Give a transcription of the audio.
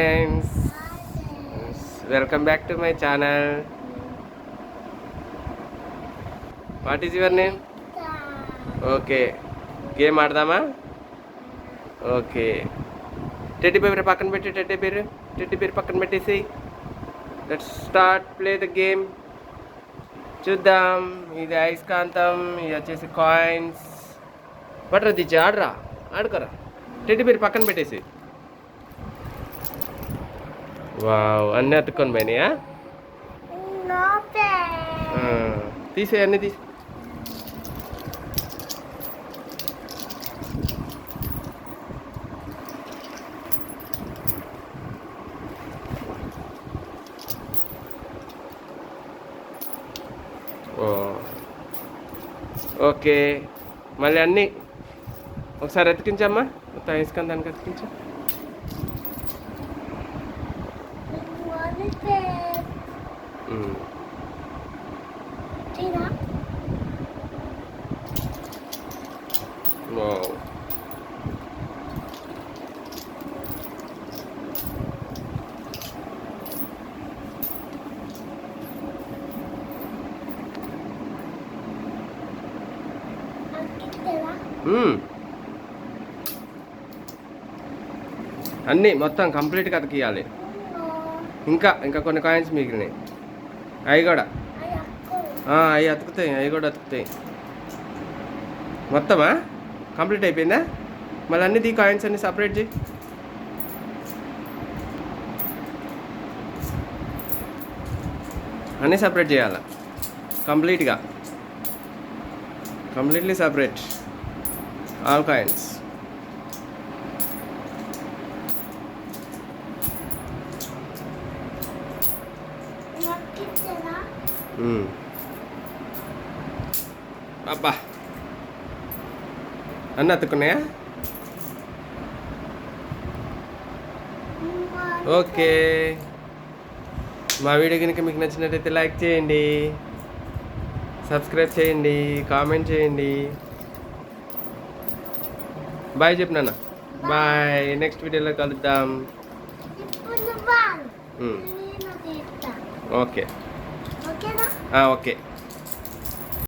Friends, welcome back to my channel. What is your name? Okay, game ఆడదామా? Okay, teddy bear పక్కన పెట్టి teddy bear పక్కన పెట్టేసి let's start play the game. చూద్దాం. ఇది అయస్కాంతం, ఇది వచ్చేసి కాయిన్స్. పట్టరా దిచ్చి ఆడరా, ఆడుకోరా. టెడ్డీ బేర్ పక్కన పెట్టేసి. వావ్, అన్నీ అతుక్కొని పోయినాయా? తీసే అన్నీ తీసి. ఓకే, మళ్ళీ అన్నీ ఒకసారి అతికించమ్మా. మొత్తం వేసుకొని దానికి అతికించు. Wow. అన్నీ మొత్తం కంప్లీట్గా అతికియాలి. ఇంకా ఇంకా కొన్ని కాయిన్స్ మిగిలినాయి, అవి కూడా అవి అతుకుతాయి, అవి కూడా అతుకుతాయి. మొత్తమా కంప్లీట్ అయిపోయిందా? మళ్ళీ అన్ని కాయిన్స్ అన్ని సపరేట్ చేయి. అన్నీ సపరేట్ చేయాలి కంప్లీట్లీ సపరేట్ ఆల్ కాయిన్స్. అబ్బా, అన్నీ అతుక్కున్నాయా? ఓకే, మా వీడియో కనుక మీకు నచ్చినట్టయితే లైక్ చేయండి, సబ్స్క్రైబ్ చేయండి, కామెంట్ చేయండి. బాయ్ చెప్పు నాన్న. బాయ్, నెక్స్ట్ వీడియోలో కలుద్దాం. Okay okay.